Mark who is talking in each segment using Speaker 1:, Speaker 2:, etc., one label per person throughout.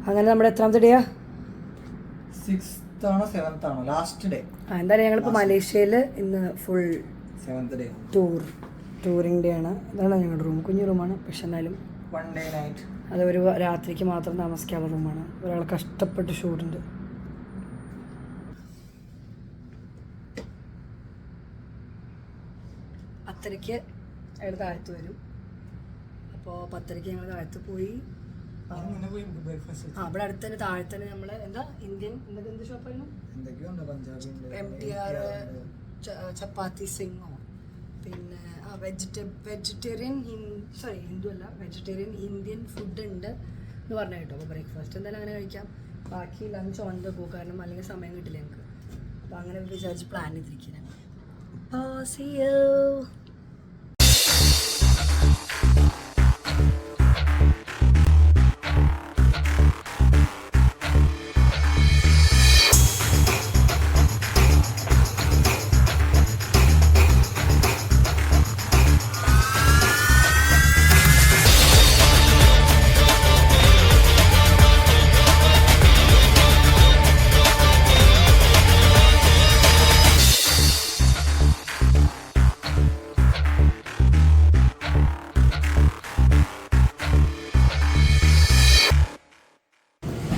Speaker 1: അങ്ങനെ നമ്മുടെ എത്രാമത്തെ ഡേയാ?
Speaker 2: 6th ആണോ 7th ആണോ ലാസ്റ്റ് ഡേ?
Speaker 1: എന്തായാലും ഞങ്ങളിപ്പോൾ മലേഷ്യയിൽ ഇന്ന് full
Speaker 2: 7th day
Speaker 1: touring day ആണ്. അതാണ് ഞങ്ങളുടെ റൂം. കുഞ്ഞു റൂമാണ്, പക്ഷെ എന്നാലും
Speaker 2: 1 day night.
Speaker 1: അതൊരു രാത്രിക്ക് മാത്രം താമസിക്കാനുള്ള റൂമാണ്. ഒരാൾ കഷ്ടപ്പെട്ട് ഷൂട്ടുണ്ട്. പത്തരയ്ക്ക് അയാൾ താഴത്ത് വരും. അപ്പോൾ 10:30 ഞങ്ങൾ താഴത്ത് പോയി. അവിടെ അടുത്ത് തന്നെ താഴെ തന്നെ നമ്മൾ എന്താ ഇന്ത്യൻ എന്ത് ഷോപ്പായിരുന്നു? MTR ചപ്പാത്തി സിംഗോ, പിന്നെ വെജിറ്റേറിയൻ ഹിന്ദു അല്ല, വെജിറ്റേറിയൻ ഇന്ത്യൻ ഫുഡ് ഉണ്ട് എന്ന് പറഞ്ഞ കേട്ടോ. അപ്പോൾ ബ്രേക്ക്ഫാസ്റ്റ് എന്തായാലും അങ്ങനെ കഴിക്കാം. ബാക്കി ലഞ്ച് ഓൺ ദ ഗോ, കാരണം അല്ലെങ്കിൽ സമയം കിട്ടില്ല ഞങ്ങൾക്ക്. അപ്പോൾ അങ്ങനെ വിചാരിച്ച് പ്ലാൻ ചെയ്തിരിക്കുന്നത്. See you.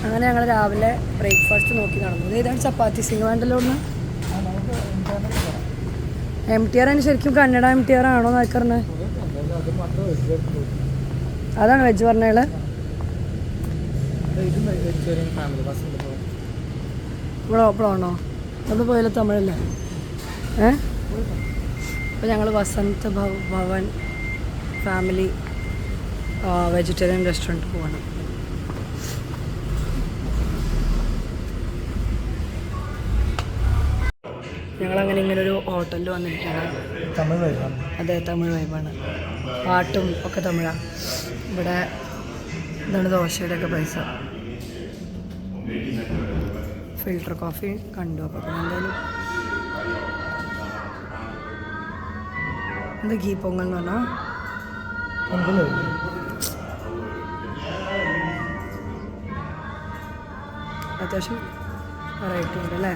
Speaker 1: അങ്ങനെ ഞങ്ങൾ രാവിലെ ബ്രേക്ക്ഫാസ്റ്റ് നോക്കി നടന്നത്. ഏതാണ് ചപ്പാത്തി സിംഗ് വേണ്ടല്ലോ ഒന്ന്? MTR ആണ് ശരിക്കും കന്നഡ MTR ആണോ എന്നൊക്കെ പറഞ്ഞത്? അതാണ് വെജ് പറഞ്ഞയാള്. ഇപ്പോഴാണോ നമ്മൾ പോയാലും തമിഴല്ലേ? അപ്പോൾ ഞങ്ങൾ Vasanth Bhavan family vegetarian restaurant പോകണം. ഞങ്ങളങ്ങനെ ഇങ്ങനൊരു ഹോട്ടലിൽ വന്നിരിക്കുകയാണ്.
Speaker 2: തമിഴ് വൈബാണ്.
Speaker 1: അതെ, തമിഴ് വൈബാണ്. പാട്ടും ഒക്കെ തമിഴാണ്. ഇവിടെ ഇതാണ് ദോശയുടെ ഒക്കെ പൈസ. ഫിൽറ്റർ കോഫി കണ്ടു. അപ്പോൾ എന്തായാലും എന്താ ഗീ പൊങ്ങൽ എന്ന് പറഞ്ഞാൽ അത്യാവശ്യം വെറൈറ്റി ഉണ്ട് അല്ലേ?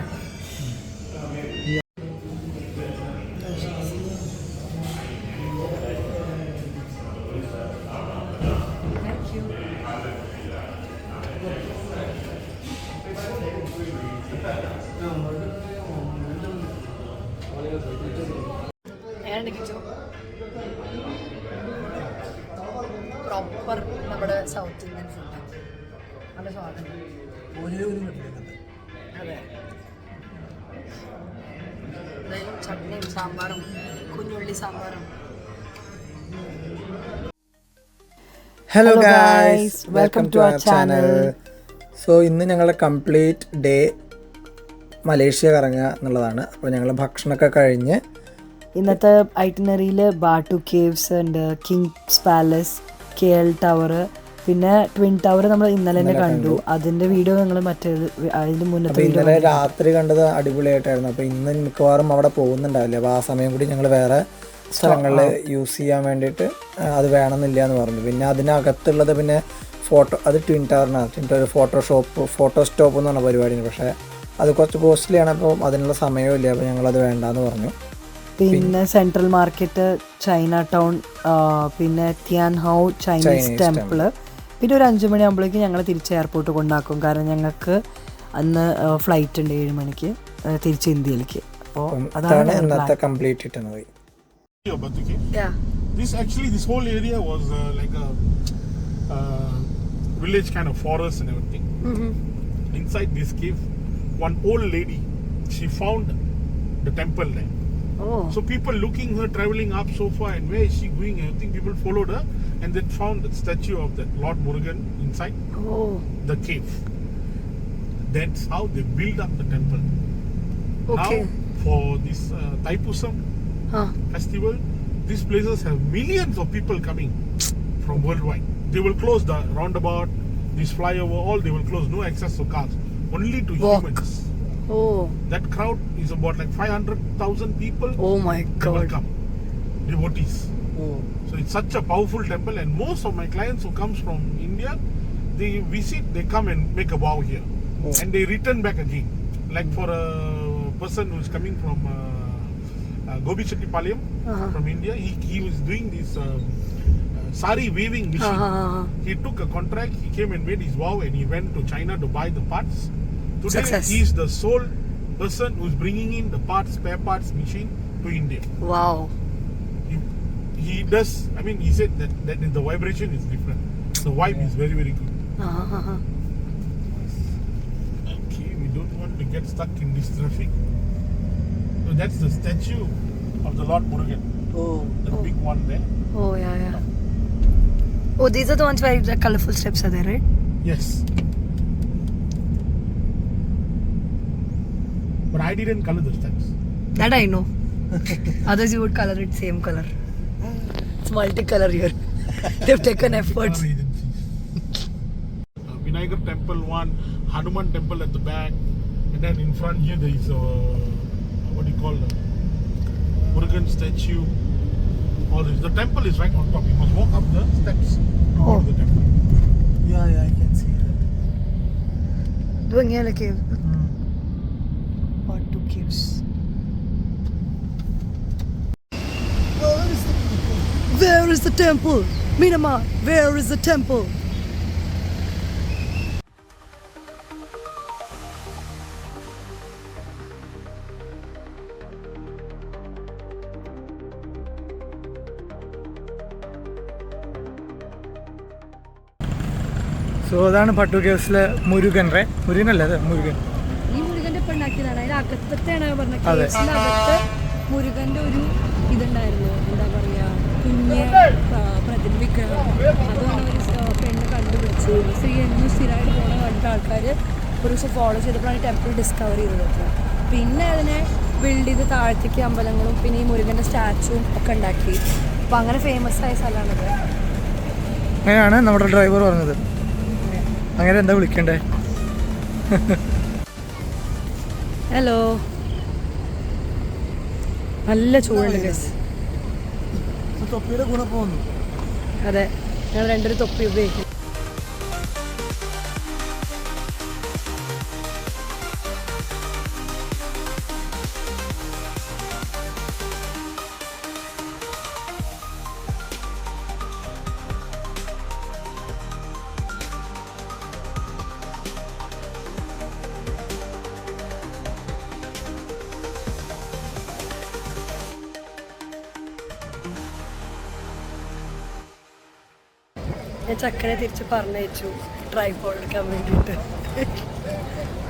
Speaker 1: പ്രോപ്പർ നമ്മുടെ സൗത്ത് ഇന്ത്യൻ ഫുഡാണ്. നല്ല സ്വാദുണ്ട്. അതെ, എന്തായാലും ചട്നിയും സാമ്പാറും കുഞ്ഞുള്ളി സാമ്പാറും.
Speaker 2: Hello guys, welcome to our channel. So ഇന്ന് ഞങ്ങളുടെ കംപ്ലീറ്റ് ഡേ മലേഷ്യ കറങ്ങുക എന്നുള്ളതാണ്. അപ്പോൾ ഞങ്ങൾ ഭക്ഷണമൊക്കെ കഴിഞ്ഞ്
Speaker 1: ഇന്നത്തെ ഐറ്റിനറിയിൽ ബാട്ടു കേവ്സ് ഉണ്ട്, കിങ്സ് പാലസ്, KL ടവർ, പിന്നെ ട്വിൻ ടവർ നമ്മൾ ഇന്നലെ തന്നെ കണ്ടു. അതിന്റെ വീഡിയോ നിങ്ങൾ അതിന് മുന്നത്തെ
Speaker 2: ഇന്നലെ രാത്രി കണ്ടത് അടിപൊളിയായിട്ടായിരുന്നു. അപ്പോൾ ഇന്ന് മിക്കവാറും അവിടെ പോകുന്നുണ്ടാവില്ല. അപ്പോൾ ആ സമയം കൂടി ഞങ്ങൾ വേറെ സ്ഥലങ്ങളിൽ യൂസ് ചെയ്യാൻ വേണ്ടിയിട്ട് അത് വേണമെന്നില്ല എന്ന് പറഞ്ഞു. പിന്നെ അതിനകത്തുള്ളത് പിന്നെ അത് ട്വിൻ ടവറിനാണ്. ട്വിൻ ടവർ ഫോട്ടോ സ്റ്റോപ്പ് എന്ന് പറഞ്ഞ പരിപാടിയാണ്. പക്ഷേ അത് കുറച്ച് കോസ്റ്റ്ലിയാണ്. അപ്പോൾ അതിനുള്ള സമയമില്ല. അപ്പോൾ ഞങ്ങളത് വേണ്ടാന്ന് പറഞ്ഞു.
Speaker 1: പിന്നെ സെൻട്രൽ മാർക്കറ്റ്, ചൈന ടൗൺ, പിന്നെ തിയാൻ ഹൗ ചൈനീസ് ടെമ്പിള്. പിന്നെ ഒരു 5 മണിയാകുമ്പോഴേക്കും ഞങ്ങൾ തിരിച്ച് എയർപോർട്ട് കൊണ്ടാക്കും. കാരണം ഞങ്ങൾക്ക് അന്ന് ഫ്ലൈറ്റ് ഉണ്ട് 7 മണിക്ക് തിരിച്ച് ഇന്ത്യയിലേക്ക്. അപ്പോൾ അതാണ്
Speaker 2: ഇന്നത്തെ complete ഇട്ടുന്നത്.
Speaker 3: This whole area was like a village kind of forest and everything. Inside this cave, one old lady, she found the temple there. So people looking her traveling up so far, and where is she going? I think people followed her and they found the statue of that Lord Murugan inside the cave. That's how they build up the temple. Now for this Thaipusam festival, these places have millions of people coming from worldwide. They will close the roundabout, this flyover, all they will close. No access to cars, only to humans. That crowd is about like 500,000 people.
Speaker 1: Oh my God!
Speaker 3: Will come, devotees. So it's such a powerful temple, and most of my clients who comes from India, they visit, they come and make a vow here, and they return back again. Like for a person who is coming from Gobi Chettipalayam from India, he was doing this sari weaving machine. He took a contract, he came and made his vow, and he went to China to buy the parts. Today
Speaker 1: Success.
Speaker 3: he is the sole person who is bringing in the parts, spare parts machine to India.
Speaker 1: Wow.
Speaker 3: He does. I mean, he said that the vibration is different. The vibe is very, very good. Okay, we don't want to get stuck in this traffic. So that's the statue of the Lord Murugan. The big one there.
Speaker 1: Oh, yeah. Oh, these are the ones where the colorful steps are there, right?
Speaker 3: Yes. But I didn't color the steps.
Speaker 1: That I know. Others you would color it same color. It's multicolor here. They've taken efforts.
Speaker 3: Color agencies. Vinayagar temple one, Hanuman temple at the back, and then in front here there is what do you call Murugan statue. All this. The temple is right on top. You must walk up the steps to go to the temple.
Speaker 2: Yeah, I can see that.
Speaker 1: Doing here like cave. Or two caves. Where is the temple? Myanmar, where is the temple?
Speaker 2: So അതാണ് പട്ടു കേവ്സിലെ മുരുകൻ മുരുകനല്ലേ അത് മുരുകൻ.
Speaker 1: ഈ മുരുകന്റെ ഇപ്പം ഉണ്ടാക്കിയതാണ്. അതിന്റെ അകത്തെയാണ് പറഞ്ഞത്. കേവ്സിന്റെ അകത്ത് മുരുകന്റെ ഒരു ഇതുണ്ടായിരുന്നു. എന്താ പറയാ, കുഞ്ഞ് പ്രതിവിഗ്രഹം. അതുകൊണ്ട് ഒരു പെണ്ണ് കണ്ടുപിടിച്ചു. സ്ത്രീ എന്നും സ്ഥിരമായിട്ട് പോണ കണ്ട ആൾക്കാർ ഒരു ദിവസം ഫോളോ ചെയ്തപ്പോഴാണ് ടെമ്പിൾ ഡിസ്കവർ ചെയ്തത്. പിന്നെ അതിനെ ബിൽഡ് ചെയ്ത് താഴത്തേക്ക് അമ്പലങ്ങളും പിന്നെ ഈ മുരുകന്റെ സ്റ്റാച്ചുവും ഒക്കെ ഉണ്ടാക്കി. അപ്പം അങ്ങനെ ഫേമസ് ആയ സ്ഥലമാണത്.
Speaker 2: അങ്ങനെയാണ് നമ്മുടെ ഡ്രൈവർ പറഞ്ഞത്. അങ്ങനെ എന്താ വിളിക്കണ്ടേ?
Speaker 1: ഹലോ, നല്ല ചൂടുണ്ട് ഗസ്.
Speaker 2: തൊപ്പിയുടെ ഗുണം പോകുന്നു.
Speaker 1: അതെ, ഞങ്ങൾ രണ്ടൊരു തൊപ്പി ഉപയോഗിക്കും. ഞാൻ ചക്കനെ തിരിച്ച് പറഞ്ഞയച്ചു ട്രൈപോഡ് എടുക്കാൻ വേണ്ടിയിട്ട്.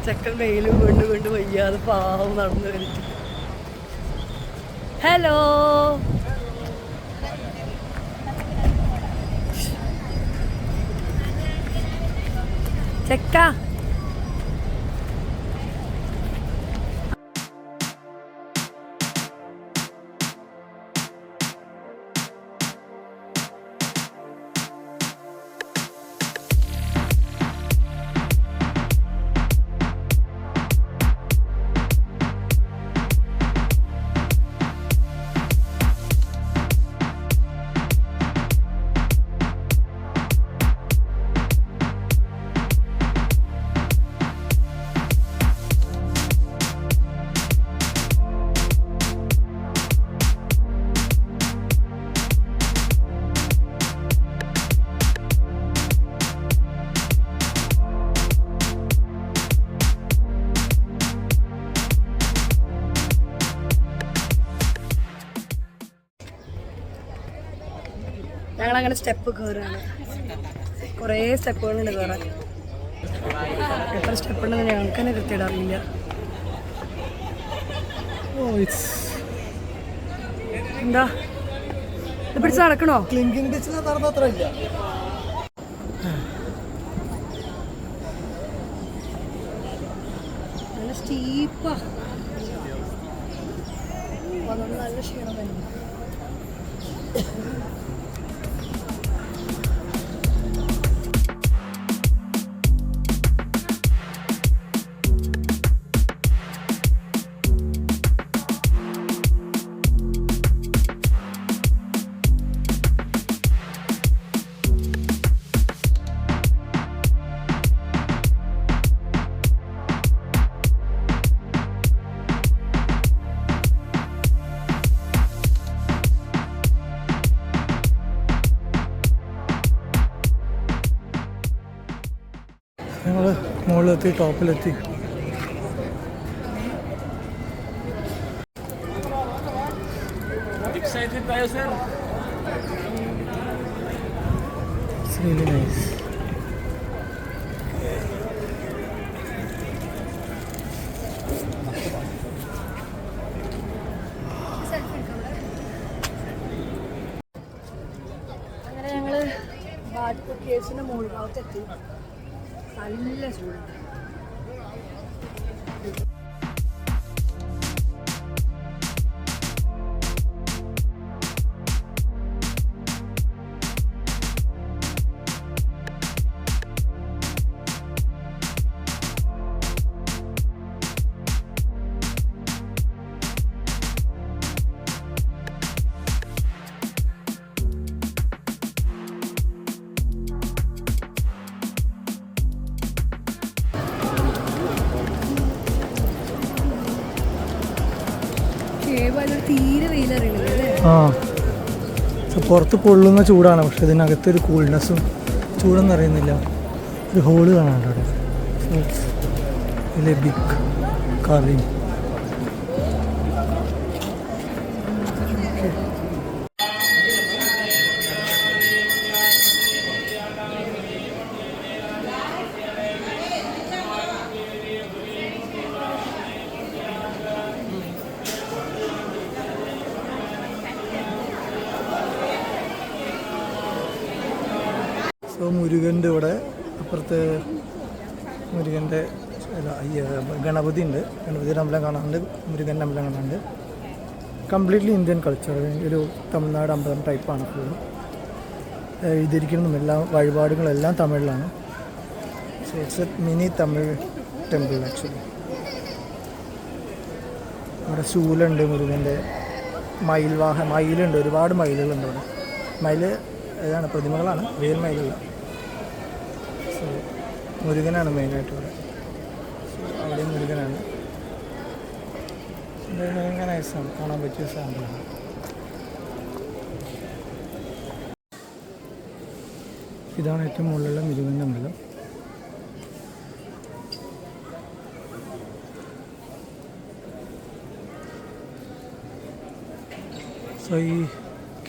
Speaker 1: ചക്കൻ വെയിലും കൊണ്ട് വയ്യാതെ പാവം നടന്നു വരിച്ചു. ഹലോ, ചക്ക. ഞങ്ങളങ്ങനെ സ്റ്റെപ്പ് കയറുകയാണ്. കുറേ സ്റ്റെപ്പുകളുണ്ട് കയറാൻ. എത്ര സ്റ്റെപ്പ് ഉണ്ടെന്ന് ഞങ്ങൾക്ക് തന്നെ കൃത്യമായിട്ട് അറിയില്ല. എന്താ ഇത് പിടിച്ച് നടക്കണോ?
Speaker 2: ക്ലിങ്കിങ് ഡിച്ചിൽ നടന്നത്ര ഇല്ല.
Speaker 1: നല്ല സ്റ്റീപ്പാ. അതുകൊണ്ട് നല്ല ക്ഷീണം തന്നെ.
Speaker 2: ഞങ്ങൾ മുകളിലെത്തി, ടോപ്പിലെത്തി. It's really nice.
Speaker 1: അങ്ങനെ ഞങ്ങള് ബാട്ട് കേവ്സിന്റെ മുകൾ ഭാഗത്തെത്തി. നല്ല ചൂടുണ്ട്. തീരെ വെയിലറിയണില്ല അല്ലേ?
Speaker 2: ആ, പുറത്ത് പൊള്ളുന്ന ചൂടാണ്, പക്ഷെ ഇതിനകത്തൊരു കൂൾനെസ്സും ചൂടൊന്നും അറിയുന്നില്ല. ഒരു ഹോള് കാണാണ്ട് അവിടെ. Big carving. സോ മുരുകൻ്റെ ഇവിടെ അപ്പുറത്ത് മുരുകൻ്റെ ഗണപതി ഉണ്ട്. ഗണപതിയുടെ അമ്പലം കാണാനുണ്ട്, മുരുകൻ്റെ അമ്പലം കാണാനുണ്ട്. കംപ്ലീറ്റ്ലി ഇന്ത്യൻ കൾച്ചർ, ഒരു തമിഴ്നാട് അമ്പലം ടൈപ്പാണ് ഫുള്ളും. എഴുതിയിരിക്കുന്നതും എല്ലാ വഴിപാടുകളെല്ലാം തമിഴിലാണ്. So it's a mini Tamil temple actually. ഇവിടെ ശൂലുണ്ട് മുരുകൻ്റെ, മയിലുണ്ട്, ഒരുപാട് മയിലുകളുണ്ട് ഇവിടെ. മയിൽ ഏതാണ് പ്രതിമകളാണ്, റിയൽ മയിലല്ല. സോ മുരുകനാണ് മെയിനായിട്ട് ഇവിടെ. അവിടെയും മുരുകനാണ്. ഭയങ്കര നൈസാണ്, കാണാൻ പറ്റിയ സാധനമാണ്. ഇതാണ് ഏറ്റവും മുകളിലുള്ള മുരുകൻ്റെ അമ്പലം. സോ ഈ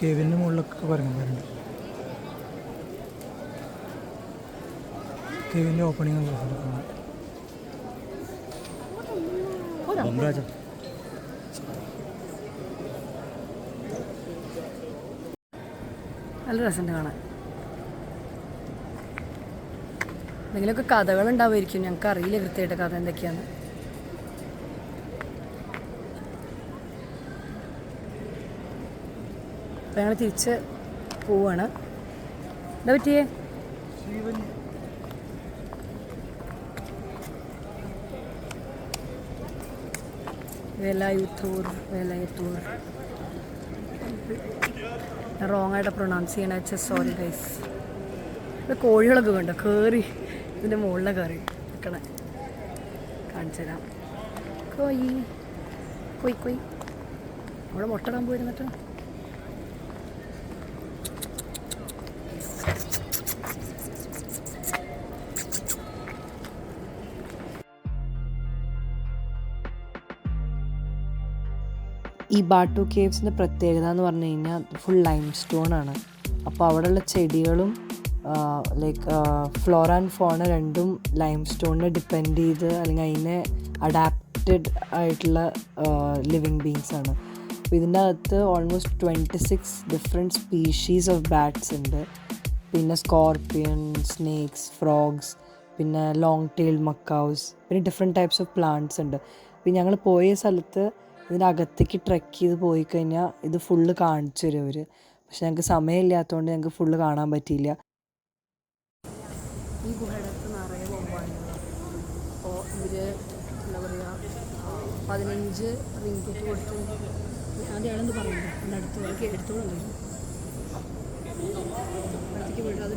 Speaker 2: കേവിൻ്റെ മുകളിലൊക്കെ പറയുന്നുണ്ട്. കേവിൻ്റെ ഓപ്പണിംഗ്
Speaker 1: നല്ല രസമുണ്ട് കാണാൻ. എന്തെങ്കിലുമൊക്കെ കഥകളുണ്ടാവുമായിരിക്കും, ഞങ്ങൾക്ക് അറിയില്ല കൃത്യമായിട്ട് കഥ എന്തൊക്കെയാണ്. അപ്പം ഞങ്ങൾ തിരിച്ച് പോവാണ്. എന്താ പറ്റിയേ? വേലായുത്തൂർ റോങ് ആയിട്ട് പ്രൊണൗൺസ് ചെയ്യണ വെച്ചാൽ സോറി ഗൈസ്. ഇത് കോഴികളൊക്കെ കണ്ടോ കയറി, ഇതിൻ്റെ മുകളിലെ കയറി നിൽക്കണേ. കാണിച്ചു തരാം. കൊയ് അവിടെ മുട്ട ഇടാൻ പോയിരുന്നിട്ട്. ഈ ബാട്ടു കേവ്സിൻ്റെ പ്രത്യേകത എന്ന് പറഞ്ഞു കഴിഞ്ഞാൽ ഫുൾ ലൈം സ്റ്റോൺ ആണ്. അപ്പോൾ അവിടെയുള്ള ചെടികളും ലൈക്ക് ഫ്ലോറ ആൻഡ് ഫോണ രണ്ടും ലൈം സ്റ്റോണിനെ ഡിപ്പെൻഡ് ചെയ്ത് അല്ലെങ്കിൽ അതിനെ അഡാപ്റ്റഡ് ആയിട്ടുള്ള ലിവിങ് ബീങ്സ് ആണ്. അപ്പോൾ ഇതിൻ്റെ അകത്ത് almost 26 different species of bats ഉണ്ട്. പിന്നെ സ്കോർപ്പിയൻ, സ്നേക്സ്, ഫ്രോഗ്സ്, പിന്നെ ലോങ് ടെയിൽ മക്കാവ്സ്, പിന്നെ ഡിഫറെൻറ്റ് ടൈപ്സ് ഓഫ് പ്ലാന്റ്സ് ഉണ്ട്. പിന്നെ ഞങ്ങൾ പോയ സ്ഥലത്ത് ഇതിൻ്റെ അകത്തേക്ക് ട്രെക്ക് ചെയ്ത് പോയി കഴിഞ്ഞാൽ ഇത് ഫുള്ള് കാണിച്ചു തരും അവർ. പക്ഷെ ഞങ്ങൾക്ക് സമയമില്ലാത്തതുകൊണ്ട് ഞങ്ങൾക്ക് ഫുള്ള് കാണാൻ പറ്റിയില്ല. ഈ ഗുഹയുടെ അടുത്ത് നിറയെ ബൊമ്പാണ്. അപ്പോൾ ഇവർ എന്താ പറയുക 15 റിംഗിറ്റ് കൊടുത്ത് ആദ്യമാണെന്ന് പറയുന്നത്. എൻ്റെ അടുത്ത് എടുത്തോളൂ അടുത്തേക്ക് വിടാതെ.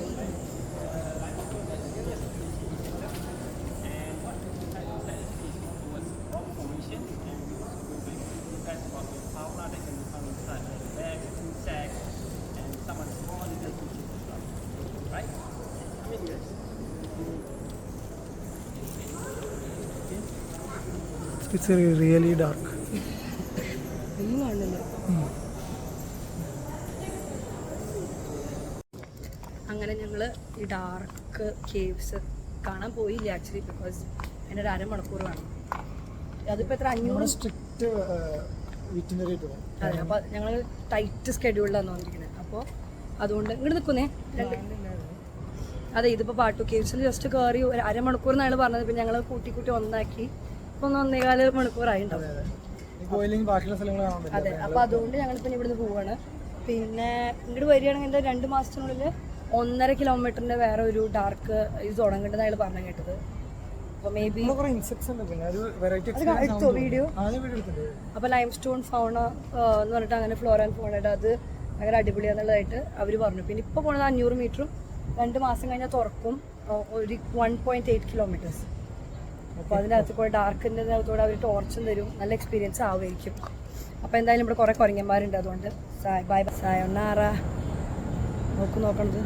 Speaker 2: It's really dark.
Speaker 1: ഒന്നും കാണില്ല. അങ്ങനെ ഞങ്ങൾ ഈ ഡാർക്ക് കേവ്സ് കാണാൻ പോയില്ല ആക്ച്വലി, ബിക്കോസ് അതിൻ്റെ ഒരു അരമണിക്കൂർ വേണം. അതിപ്പോൾ എത്ര 500
Speaker 2: സ്ട്രിക്റ്റ് വിറ്റിനറി ടൂർ.
Speaker 1: അതെ, അപ്പോൾ ഞങ്ങൾ ടൈറ്റ് സ്കെഡ്യൂളിലാണ് വന്നിരിക്കുന്നത്. അപ്പോൾ അതുകൊണ്ട് ഇങ്ങോട്ട് നിൽക്കുന്നേ. അതെ, ഇതിപ്പോൾ പാട്ടു കേവ്സിൽ ജസ്റ്റ് കയറി ഒരു അരമണിക്കൂർ എന്നാണ് പറഞ്ഞത്. പിന്നെ ഞങ്ങൾ കൂട്ടി ഒന്നാക്കി ഇപ്പോൾ 1.25 മണിക്കൂറായി ഉണ്ടാവും. അതെ, അപ്പോൾ അതുകൊണ്ട് ഞങ്ങളിപ്പോൾ ഇവിടുന്ന് പോവാണ്. പിന്നെ ഇങ്ങോട്ട് വരികയാണെങ്കിൽ എൻ്റെ 2 മാസത്തിനുള്ളിൽ 1.5 കിലോമീറ്ററിൻ്റെ വേറെ ഒരു ഡാർക്ക് ഇത് തുടങ്ങേണ്ടത് അയാൾ പറഞ്ഞു കേട്ടത്. അപ്പോൾ മേ ബി വീഡിയോ. അപ്പോൾ ലൈം സ്റ്റോൺ ഫൗണ എന്ന് പറഞ്ഞിട്ട് അങ്ങനെ ഫ്ലോറ ആൻഡ് ഫൗണയുടെ അത് ഭയങ്കര അടിപൊളിയാന്നുള്ളതായിട്ട് അവർ പറഞ്ഞു. പിന്നെ ഇപ്പോൾ പോണത് 500 മീറ്ററും 2 മാസം കഴിഞ്ഞാൽ തുറക്കും ഒരു 1.8 കിലോമീറ്റേഴ്സ്. അപ്പോൾ അതിനകത്ത് കൂടെ ഡാർക്കിൻ്റെ അകത്തൂടെ അവർ ടോർച്ചും തരും. നല്ല എക്സ്പീരിയൻസ് ആവുമായിരിക്കും. അപ്പോൾ എന്തായാലും ഇവിടെ കുറേ കുരങ്ങന്മാരുണ്ട്. അതുകൊണ്ട് ബൈ സായോനാറ. നോക്കണത്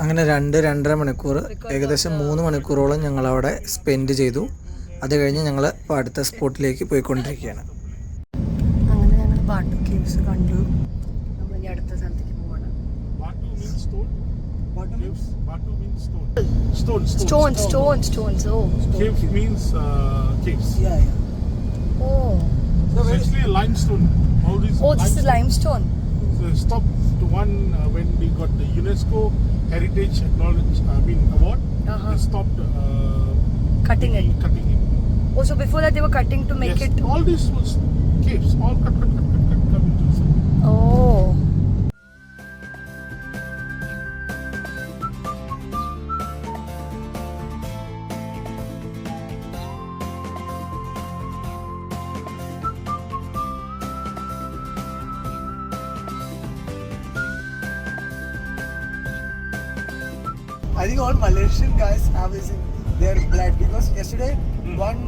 Speaker 2: അങ്ങനെ 2-2.5 മണിക്കൂർ, ഏകദേശം 3 മണിക്കൂറോളം ഞങ്ങളവിടെ സ്പെൻഡ് ചെയ്തു. അത് കഴിഞ്ഞ് ഞങ്ങൾ അടുത്ത സ്പോട്ടിലേക്ക് പോയിക്കൊണ്ടിരിക്കുകയാണ്.
Speaker 1: അങ്ങനെ ഞങ്ങൾ പാട്ടു കേവ്സ് കണ്ടു. നമ്മൾ ഇനി അടുത്ത സ്ഥലത്തേക്ക് പോവാണ്. Stones. Oh.
Speaker 3: Caves means caves.
Speaker 2: Yeah.
Speaker 1: Oh.
Speaker 3: It's actually a limestone. All these.
Speaker 1: Oh, this is limestone.
Speaker 3: So stopped to one when we got the UNESCO Heritage Award.
Speaker 1: Uh-huh.
Speaker 3: They stopped
Speaker 1: Cutting it. Oh, so before that they were cutting to make it.
Speaker 3: All this was caves. All cut coming to the side.
Speaker 1: Oh.
Speaker 2: I think all Malaysian guys have this in their blood, because yesterday one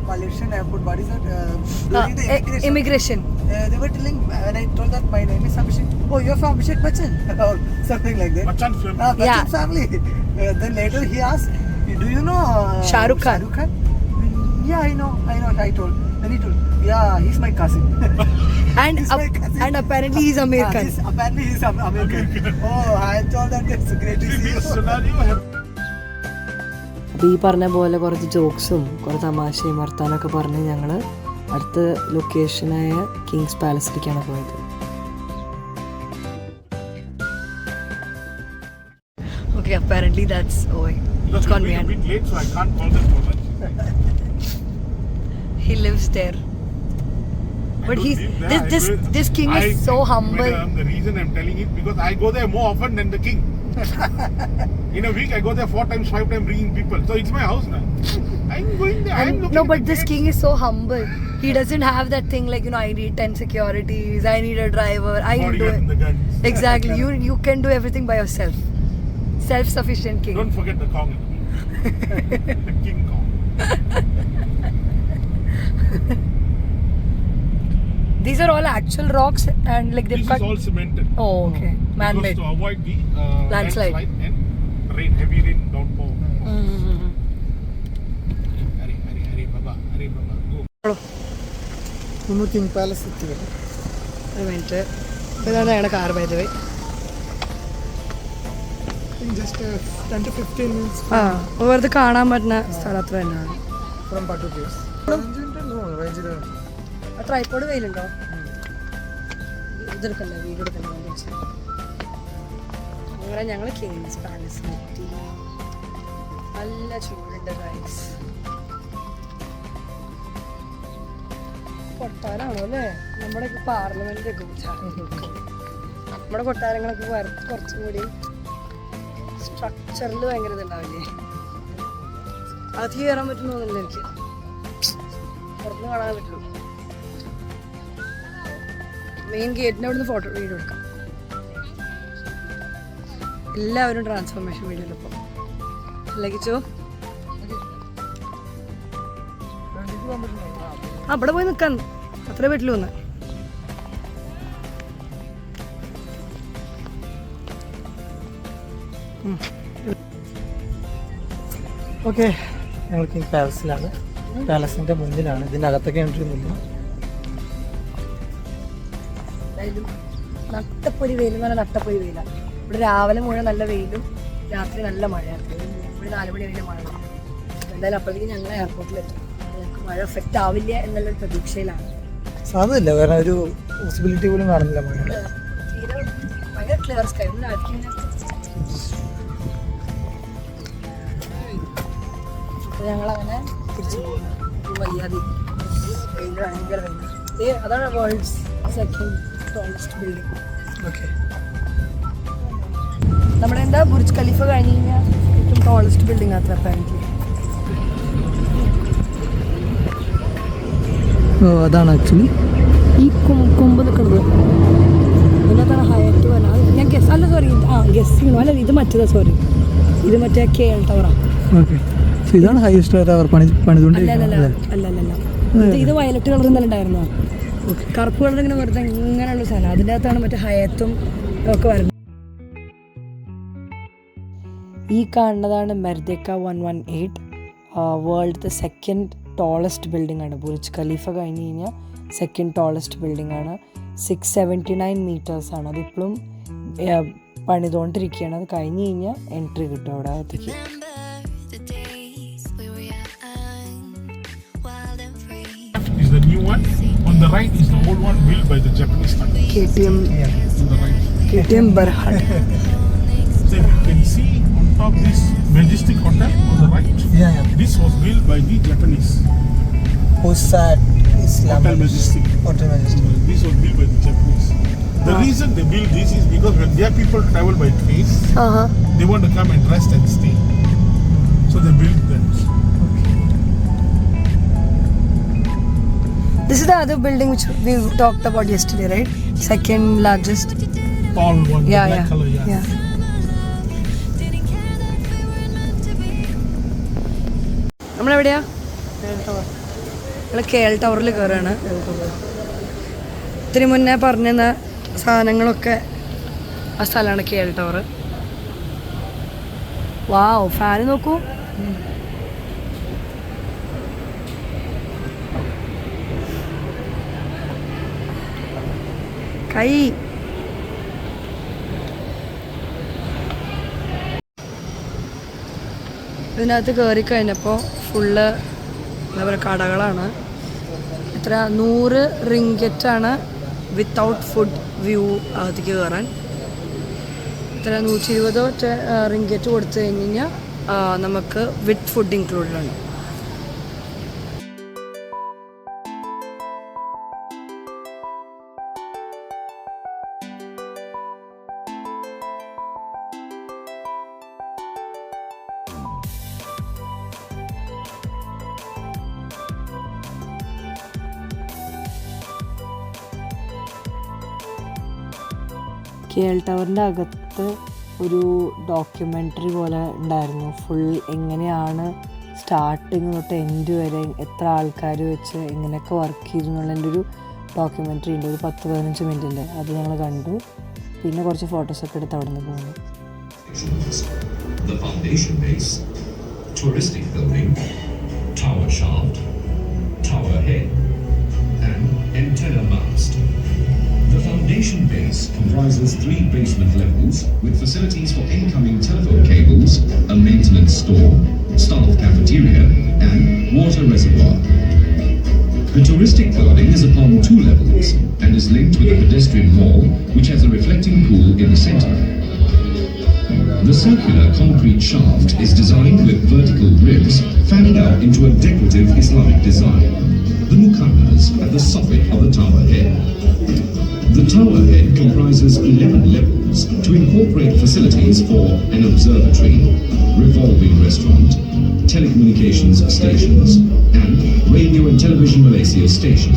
Speaker 2: Malaysian airport, what is that? During the
Speaker 1: Immigration.
Speaker 2: They were telling, when I told that my name is Abhishek, oh, you're from Abhishek Bachchan, or something like that.
Speaker 3: Bachchan family.
Speaker 2: Bachchan
Speaker 1: Yeah.
Speaker 2: family. Then later he asked, do you know
Speaker 1: Shah Rukh Khan?
Speaker 2: Yeah, I know. I told. Then he told, yeah, he's my cousin.
Speaker 1: And
Speaker 2: He's my cousin.
Speaker 1: and apparently he's American.
Speaker 2: Apparently he's American. Oh, I told that it's great to see
Speaker 3: This
Speaker 2: you.
Speaker 3: scenario
Speaker 1: അപ്പോൾ ഈ പറഞ്ഞ പോലെ കുറച്ച് ജോക്സും കുറച്ച് തമാശയും വർത്താനൊക്കെ പറഞ്ഞ് ഞങ്ങൾ അടുത്ത ലൊക്കേഷനായ കിങ്സ് പാലസിലേക്കാണ് പോയത്. Okay, apparently that's
Speaker 3: Because
Speaker 1: gone
Speaker 3: we're a
Speaker 1: beyond.
Speaker 3: bit late, so I can't call them for lunch.
Speaker 1: He lives there. But
Speaker 3: don't
Speaker 1: he's
Speaker 3: live there.
Speaker 1: this king is so humble.
Speaker 3: Madam, the reason I'm telling it, because I go there more often than the king. In a week, I go there 4 times, 5 times bringing people. So it's my house now. I'm going there. I'm looking
Speaker 1: No,
Speaker 3: at
Speaker 1: but
Speaker 3: the
Speaker 1: this
Speaker 3: gates.
Speaker 1: king is so humble. He doesn't have that thing like, I need 10 securities, I need a driver, I need to do
Speaker 3: Bodyguard and the
Speaker 1: it.
Speaker 3: guns.
Speaker 1: Exactly. You can do everything by yourself. Self-sufficient king.
Speaker 3: Don't forget the Kong. The King Kong.
Speaker 1: These are all actual rocks and like they've
Speaker 3: This
Speaker 1: cut.
Speaker 3: is all cemented.
Speaker 1: Oh, okay. Man-made.
Speaker 3: Because to avoid the
Speaker 1: Landslide.
Speaker 3: and rain, heavy rain downpour.
Speaker 1: Mm-hmm.
Speaker 3: Hurry, Baba. Go.
Speaker 2: നമ്മൾ king palace എത്തി.
Speaker 1: ഒരു minute. ഇതാണ് ഞങ്ങളുടെ car by the way.
Speaker 2: Just 10 to 15 minutes
Speaker 1: ആ വെറുതെ കാണാൻ പറ്റുന്ന സ്ഥലം അത്ര തന്നെയാണ്.
Speaker 2: from Patu Caves. 5 minutes range.
Speaker 1: ആ ട്രൈപ്പോഡ് വെയിലുണ്ടോ? ഇതെടുക്കണ്ടേ, വീഡിയോ എടുക്കണ്ടേ? അങ്ങനെ ഞങ്ങൾ കിങ്സ് പാലസ് എത്തി. നല്ല ചൂടുണ്ട് റൈസ്. കൊട്ടാരാണോ അല്ലേ? നമ്മുടെ പാർലമെന്റ് നമ്മുടെ കൊട്ടാരങ്ങളൊക്കെ കുറച്ചും കൂടി സ്ട്രക്ചറിൽ ഭയങ്കര ഇതുണ്ടാവില്ലേ? അത് കയറാൻ പറ്റുന്ന തോന്നുന്നില്ല എനിക്ക്. പുറത്തുനിന്ന് കാണാൻ പറ്റുള്ളൂ. മെയിൻ ഗേറ്റിൻ്റെ അവിടുന്ന് വീഡിയോ എടുക്കാം. എല്ലാവരും ട്രാൻസ്ഫോർമേഷൻ വീഡിയോയിലിപ്പോൾ ലഭിച്ചോ? അവിടെ പോയി നിൽക്കാൻ അത്രേ പറ്റുള്ളൂ. ഒന്ന്
Speaker 2: ഓക്കെ, ഞങ്ങൾക്ക് ഈ പാലസിലാണ്, പാലസിൻ്റെ മുന്നിലാണ്. ഇതിനകത്തൊക്കെ എൻട്രി ഒന്നുമില്ല.
Speaker 1: എന്തായാലും നട്ടപ്പൊരി വെയിൽ എന്ന് പറഞ്ഞാൽ നട്ടപ്പൊരി വെയിലാണ്. ഇവിടെ രാവിലെ മുഴുവൻ നല്ല വെയിലും രാത്രി നല്ല മഴയാണ്. ഇവിടെ 4 മണി വരെ മഴ. എന്തായാലും അപ്പോഴത്തേക്കും ഞങ്ങൾ എയർപോർട്ടിലെത്തും. ഞങ്ങൾക്ക് മഴ എഫക്റ്റ് ആവില്ല എന്നുള്ളൊരു പ്രതീക്ഷയിലാണ്.
Speaker 2: സാധ്യതയില്ല, കാരണം ഒരു പോസിബിലിറ്റി പോലും കാണുന്നില്ല മഴ.
Speaker 1: തീരെ ഭയങ്കര ക്ലിയർ സ്കൈ. അപ്പോൾ ഞങ്ങളങ്ങനെ തിരിച്ചു പോകുന്നു. വയ്യാതി വെയിൽ, ഭയങ്കര വെയിൽ. അതാണ് world's second tallest building.
Speaker 2: Okay,
Speaker 1: നമ്മുടെ എന്താ ബുർജ് ഖലീഫ കഴിഞ്ഞ് കഴിഞ്ഞാൽ ഏറ്റവും ടോളസ്റ്റ് ബിൽഡിംഗ് അത്ര അപ്പാരൻ്റ്ലി.
Speaker 2: അതാണ് ആക്ച്വലി
Speaker 1: ഈ കൊമ്പ് നിൽക്കുന്നത് അതിനകത്താണ് ഹയറ്റ് പോലെ. ഞാൻ ഗസ് അല്ല, സോറി, ഗസ് ചെയ്യണോ? അല്ല, ഇത് മറ്റേതാ, സോറി, ഇത് മറ്റേ KL ടവറാണ്.
Speaker 2: ഓക്കെ, ഇതാണ് ഹൈസ്റ്റ് ടവർ
Speaker 1: അല്ലല്ല, ഇത് വയലറ്റ് കളർ ഇന്നലെ ഉണ്ടായിരുന്നോ? കറുപ്പ് കളർ ഇങ്ങനെ വെറുതെ ഇങ്ങനെയുള്ള സാധനം. അതിൻ്റെ അകത്താണ് മറ്റേ ഹയത്തും ഒക്കെ വരുന്നത്. ഈ കാണുന്നതാണ് മെർദേക്ക 118, വേൾഡിലത്തെ സെക്കൻഡ് ടോളസ്റ്റ് ബിൽഡിംഗ് ആണ്. ബുർജ് ഖലീഫ കഴിഞ്ഞ് കഴിഞ്ഞാൽ സെക്കൻഡ് ടോളസ്റ്റ് ബിൽഡിംഗ് ആണ്. 679 മീറ്റേഴ്സ് ആണ്. അതിപ്പോഴും പണിതുകൊണ്ടിരിക്കുകയാണ്. അത് കഴിഞ്ഞ് കഴിഞ്ഞാൽ എൻട്രി കിട്ടും അവിടെ അകത്തേക്ക്.
Speaker 3: Is the new one. On the right is the old one built by the Japanese country.
Speaker 1: KTM
Speaker 3: On the right.
Speaker 1: KTM Berhad.
Speaker 3: So you can see on top this Majestic Hotel on the right. This was built by the Japanese. Hotel Majestic. This was built by the Japanese. The reason they built this is because when their people travel by train, they want to come and rest and stay. So they built that.
Speaker 1: This is the other building which we talked about yesterday, right? Second largest.
Speaker 3: Tall one,
Speaker 1: Yeah,
Speaker 3: black
Speaker 1: yeah.
Speaker 3: color,
Speaker 1: Yeah. നമ്മളെവിടെയാ? നമ്മൾ KL ടവറിൽ കയറുകയാണ്. ഇത്തിരി മുന്നേ പറഞ്ഞ സാധനങ്ങളൊക്കെ ആ സ്ഥലമാണ് KL tower. വാവ്, fan നോക്കൂ. കൈ ഇതിനകത്ത് കയറി കഴിഞ്ഞപ്പോൾ ഫുള്ള് എന്താ പറയുക കടകളാണ്. എത്ര 100 റിങ്കറ്റാണ് വിത്തൗട്ട് ഫുഡ് വ്യൂ അകത്തേക്ക് കയറാൻ. എത്ര 120 റിങ്കറ്റ് കൊടുത്തു കഴിഞ്ഞ് കഴിഞ്ഞാൽ നമുക്ക് വിത്ത് ഫുഡ് ഇൻക്ലൂഡഡ് ആണ്. KL ടവറിൻ്റെ അകത്ത് ഒരു ഡോക്യുമെൻ്ററി പോലെ ഉണ്ടായിരുന്നു. ഫുൾ എങ്ങനെയാണ് സ്റ്റാർട്ടിങ് തൊട്ട് എൻഡ് വരെ എത്ര ആൾക്കാർ വെച്ച് എങ്ങനെയൊക്കെ വർക്ക് ചെയ്തു എന്നുള്ളതിൻ്റെ ഒരു ഡോക്യുമെൻ്ററി ഉണ്ട്. ഒരു 10-15 മിനിറ്റിൻ്റെ. അത് ഞങ്ങൾ കണ്ടു. പിന്നെ കുറച്ച് ഫോട്ടോസൊക്കെ എടുത്ത് അവിടെ നിന്ന് പോകുന്നു.
Speaker 4: The foundation base, touristic building, tower shaft, tower head, and antenna mast. The foundation base comprises 3 basement levels with facilities for incoming telephone cables, a maintenance store, staff cafeteria, and water reservoir. The touristic building is upon 2 levels and is linked with a pedestrian mall which has a reflecting pool in the center. The circular concrete shaft is designed with vertical ribs fanned out into a decorative Islamic design. The muqarnas at the soffit of the tower head. The tower head comprises 11 levels to incorporate facilities for an observatory, revolving restaurant, telecommunications stations, and Radio and Television Malaysia station.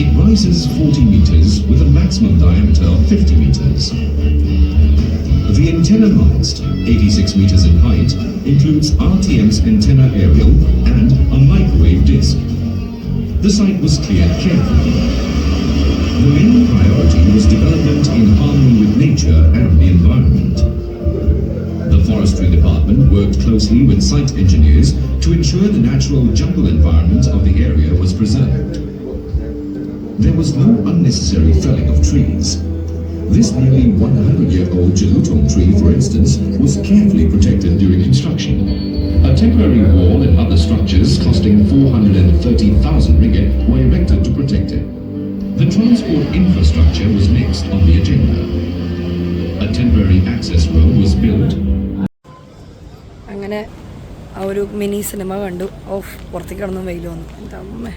Speaker 4: It rises 40 meters with a maximum diameter of 50 meters. The antenna mast, 86 meters in height, includes RTM's antenna aerial and a microwave disc. The site was cleared carefully. The main priority was development in harmony with nature and the environment. worked closely with site engineers to ensure the natural jungle environment of the area was preserved. There was no unnecessary felling of trees. This nearly 100-year-old Jelutong tree, for instance, was carefully protected during construction. A temporary wall and other structures costing 430,000 ringgit were erected to protect it. The transport infrastructure was next on the agenda. A temporary access road was built.
Speaker 1: അങ്ങനെ ആ ഒരു mini cinema കണ്ടു. Of പുറത്തേക്ക് കിടന്നും വെയിൽ വന്നു. എന്താ അമ്മേ.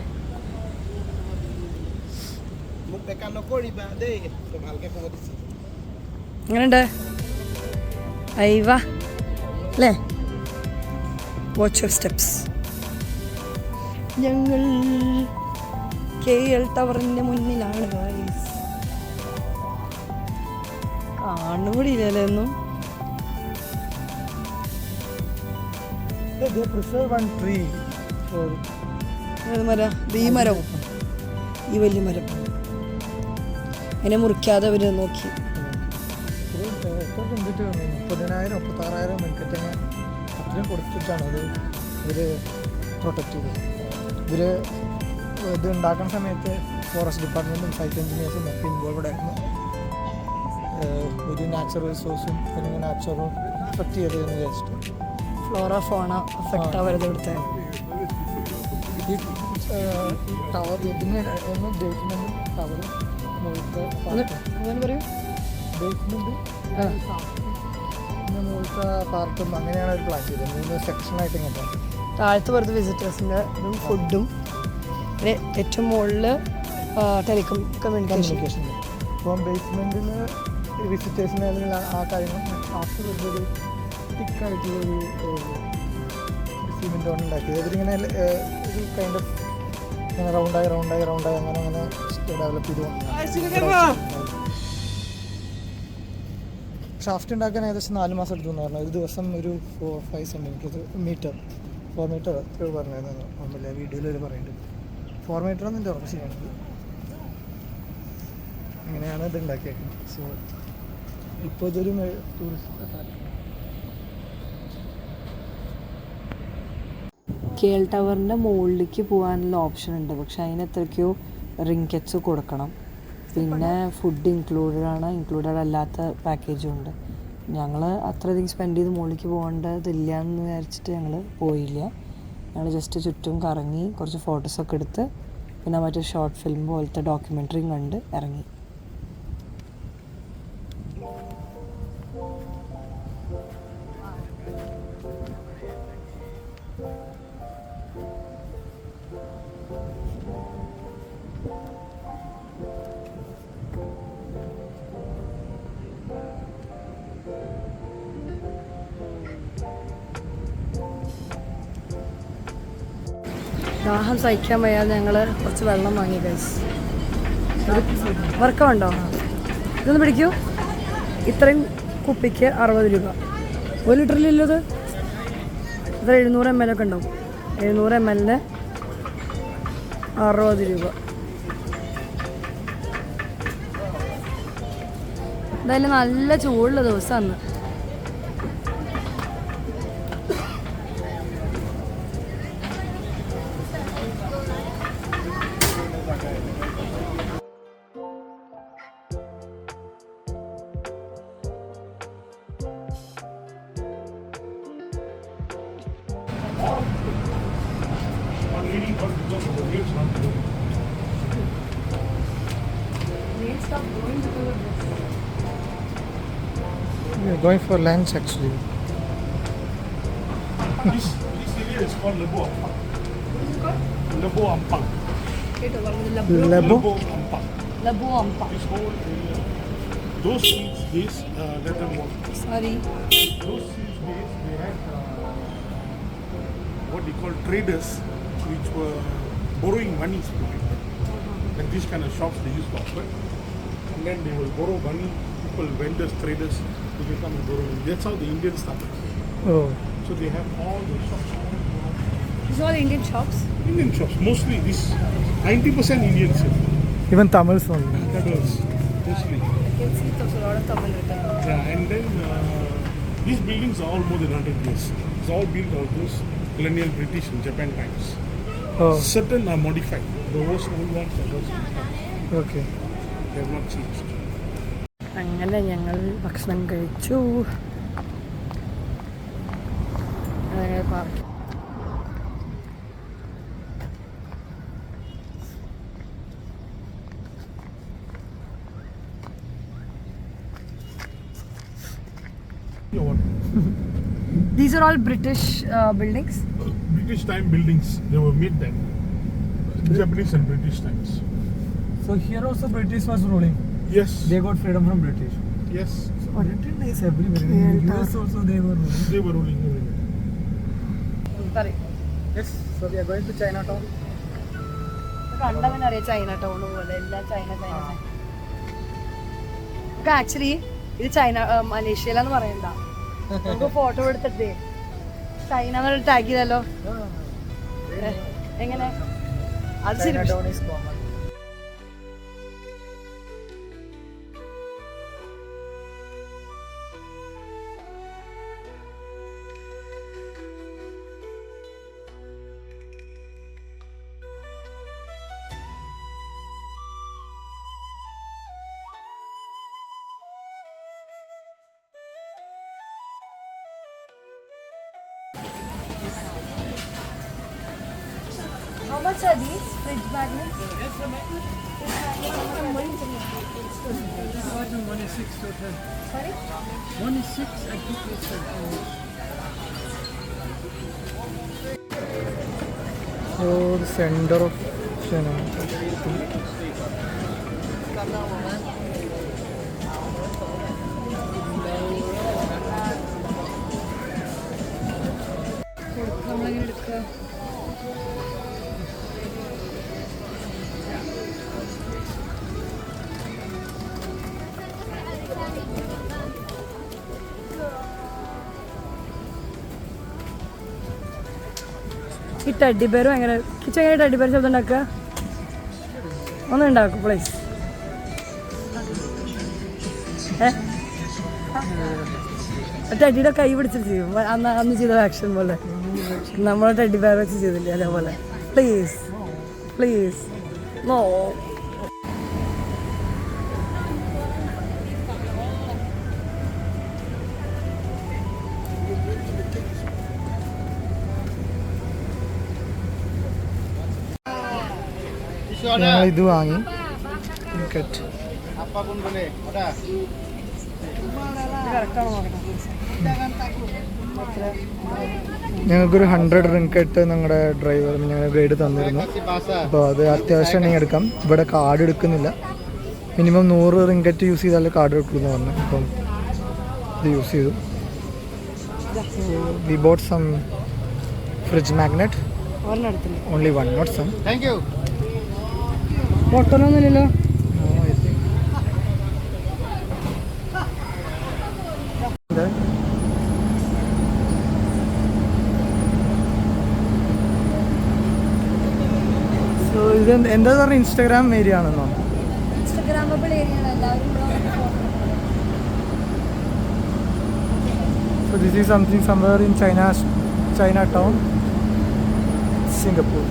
Speaker 1: എങ്ങനെയുണ്ട് അയ്യ അല്ലേ? Watch your steps. ഞങ്ങൾ KL ടവറിൻ്റെ മുന്നിലാണ് ഗൈസ്. കാണുകൂടിയില്ലല്ലേ ഒന്നും.
Speaker 2: They preserve one tree for
Speaker 1: മരം ഈ മരം ഈ വലിയ മരം അതിനെ മുറിക്കാതെ അവർ നോക്കി.
Speaker 2: 30,000 36,000 മെൻകറ്റങ്ങ അത്രയും കൊടുത്തിട്ടാണ് അത് ഇവർ പ്രൊട്ടക്റ്റ് ചെയ്തത്. ഇവർ ഇത് ഉണ്ടാക്കുന്ന സമയത്ത് ഫോറസ്റ്റ് ഡിപ്പാർട്ട്മെൻറ്റും സൈറ്റ് എഞ്ചിനീയേഴ്സും ഒക്കെ ഇൻവോൾവഡ് ആയിരുന്നു. ഒരു നാച്ചുറൽ റിസോഴ്സും അല്ലെങ്കിൽ നാച്ചുറൽ എഫക്റ്റ് ചെയ്തതെന്ന് വിചാരിച്ചിട്ട്
Speaker 1: ഫ്ലോറ ഫോണ എഫക്റ്റ് ആവരുത് ഇവിടുത്തെ.
Speaker 2: ഈ ടവർ ഇതിന് ഒന്ന് ബേസ്മെൻറ്റും ടവറും മുകളിലത്തെ
Speaker 1: അങ്ങനെ പറയൂ.
Speaker 2: ബേസ്മെൻറ്റ് പിന്നെ മുകളിലത്തെ പാർട്ടും അങ്ങനെയാണ് ഒരു പ്ലാൻ ചെയ്തത്. 3 സെക്ഷനായിട്ട് ഇങ്ങനെ
Speaker 1: താഴത്ത് പുറത്ത് വിസിറ്റേഴ്സിൻ്റെ ഇതും ഫുഡും പിന്നെ ഏറ്റവും മുകളിൽ കമ്മ്യൂണിക്കേഷൻ.
Speaker 2: അപ്പം ബേസ്മെൻറ്റിൽ വിസിറ്റേഴ്സിന് അല്ലെങ്കിൽ ആ കാര്യങ്ങൾ ആഫ്റ്റർ ഒരു തിക്കായിട്ടുള്ളൊരു സിമെൻറ്റ് കൊണ്ട് ഉണ്ടാക്കിയത്. ഇതിങ്ങനെ ഒരു കൈൻഡ് ഓഫ് ഇങ്ങനെ റൗണ്ടായി അങ്ങനെ ഡെവലപ്പ് ചെയ്ത് ഷാഫ്റ്റ് ഉണ്ടാക്കാൻ ഏകദേശം 4 മാസം എടുത്തു എന്ന് പറഞ്ഞു. ഒരു ദിവസം ഒരു 4-5 സെൻറ്റിമീറ്റർ 4 മീറ്റർ പറഞ്ഞിരുന്നു. നമ്മളെ വീഡിയോയിൽ പറയുന്നുണ്ട് 4 മീറ്റർ എന്ന് എൻ്റെ ഉറപ്പ് ശരിയാണെങ്കിൽ. അങ്ങനെയാണ് ഇത് ഉണ്ടാക്കിയേക്കുന്നത്. സോ ഇപ്പോൾ ഇതൊരു ടൂറിസ്റ്റ് അട്രാക്ഷൻ.
Speaker 1: KL ടവറിൻ്റെ മുകളിലേക്ക് പോകാനുള്ള ഓപ്ഷൻ ഉണ്ട്. പക്ഷെ അതിന് എത്രയ്ക്കോ റിങ്കറ്റ്സ് കൊടുക്കണം. പിന്നെ ഫുഡ് ഇൻക്ലൂഡഡ് അല്ലാത്ത പാക്കേജും ഉണ്ട്. ഞങ്ങൾ അത്രയധികം സ്പെൻഡ് ചെയ്ത് മുകളിലേക്ക് പോകേണ്ടതില്ല എന്ന് വിചാരിച്ചിട്ട് ഞങ്ങൾ പോയില്ല. ഞങ്ങൾ ജസ്റ്റ് ചുറ്റും കറങ്ങി കുറച്ച് ഫോട്ടോസൊക്കെ എടുത്ത് പിന്നെ മറ്റേ ഷോർട്ട് ഫിലിം പോലത്തെ ഡോക്യുമെൻ്ററിയും കണ്ട് ഇറങ്ങി. ദാഹം സഹിക്കാൻ വയ്യാതെ ഞങ്ങൾ കുറച്ച് വെള്ളം വാങ്ങി ഗൈസ്. വർക്കമുണ്ടോ? ഇതൊന്ന് പിടിക്കൂ. ഇത്രയും കുപ്പിക്ക് 60 രൂപ. 1 ലിറ്ററിലില്ലോ ഇത്. ഇത് 700 ml ഒക്കെ ഉണ്ടാവും. 700 ml 60 രൂപ. എന്തായാലും നല്ല ചൂടുള്ള ദിവസമാണ്.
Speaker 2: We are going for lunch actually.
Speaker 3: This area is called Lebo Ampang. Lebo Ampang.
Speaker 2: Lebo?
Speaker 3: Ampang.
Speaker 1: ലബു അമ്പ.
Speaker 3: This whole area. Those seeds days, let them walk.
Speaker 1: Sorry.
Speaker 3: Those seeds days, they had what they call traders, which were borrowing monies from people. And these kind of shops they used to open. And then they will borrow money. People, vendors, traders, they will come and borrow. That's how the Indians started.
Speaker 2: Oh.
Speaker 3: So they have all the shops.
Speaker 1: These are all Indian shops.
Speaker 3: Indian shops, mostly this 90% Indians.
Speaker 2: Even Tamils only.
Speaker 3: Tamils, mostly.
Speaker 1: I can see there's a lot of Tamil written.
Speaker 3: Yeah, and then these buildings are all more than 100 years. It's all built of those colonial British and Japan times.
Speaker 2: Oh
Speaker 3: Certain are modified. Those old ones are those old.
Speaker 2: Okay.
Speaker 3: They have not changed.
Speaker 1: അങ്ങനെ ഞങ്ങൾ ഭക്ഷണം കഴിച്ചു. Park These are all British buildings.
Speaker 3: British time buildings, they were made then. Japanese and British times.
Speaker 2: So here also British was ruling.
Speaker 3: Yes.
Speaker 2: They got freedom from British.
Speaker 3: Yes.
Speaker 2: Britain is everywhere. In US also they were ruling.
Speaker 3: They were ruling everywhere.
Speaker 1: Sorry.
Speaker 2: Yes. So we are going to Chinatown.
Speaker 1: കണ്ടവനെ അറിയാം China town പോലെ എല്ലാം China China China. നമുക്ക് actually ഇത് China മലേഷ്യയിലാന്ന് പറയണ്ട. നമുക്ക് photo എടുത്തിട്ടേ China എന്നുള്ള tag ചെയ്താലോ? എങ്ങനെ? അത് ശരി.
Speaker 2: Chinatown is common.
Speaker 1: How much are these fridge magnets? Sorry?
Speaker 2: 1 is 6 and 2 is 7. So the center of China.
Speaker 1: നമ്മളെങ്ങനെ എടുക്കുക? ഈ ടെഡി ബെയറും എങ്ങനെ കിച്ചൻ എങ്ങനെ ടെഡി ബെയർ ശബ്ദം ഉണ്ടാക്കുക? ഒന്നും ഉണ്ടാക്കും പ്ലീസ്. ടെഡിയുടെ കൈ പിടിച്ചിട്ട് ചെയ്യും അന്ന് ചെയ്ത ആക്ഷൻ പോലെ നമ്മൾ ടെഡി ബെയർ വെച്ച് ചെയ്തില്ലേ അതേപോലെ. Please please no.
Speaker 2: ഞങ്ങൾ ഇത് വാങ്ങി ക്രിക്കറ്റ്. ഞങ്ങൾക്കൊരു 100 റിങ്കറ്റ് ഞങ്ങളുടെ ഡ്രൈവർ ഞങ്ങൾ ഗൈഡ് തന്നിരുന്നു. അപ്പോൾ അത് അത്യാവശ്യം ഉണ്ടെങ്കിൽ എടുക്കാം. ഇവിടെ കാർഡ് എടുക്കുന്നില്ല. മിനിമം 100 റിങ്കറ്റ് യൂസ് ചെയ്താലേ കാർഡ് എടുക്കുമെന്ന് പറഞ്ഞു. അപ്പം ഇത് യൂസ് ചെയ്തു. We bought some fridge magnet. Only 1, not some. Thank you.
Speaker 1: പൊട്ടനൊന്നുമില്ലല്ലോ.
Speaker 2: സോ ഇത് എന്താ പറഞ്ഞ ഇൻസ്റ്റാഗ്രാം ഏരിയ ആണെന്നോ?
Speaker 1: ഇൻസ്റ്റാഗ്രാമബിൾ ഏരിയ ആണ് എല്ലാവരും.
Speaker 2: So this is something somewhere in Chinatown, Singapore.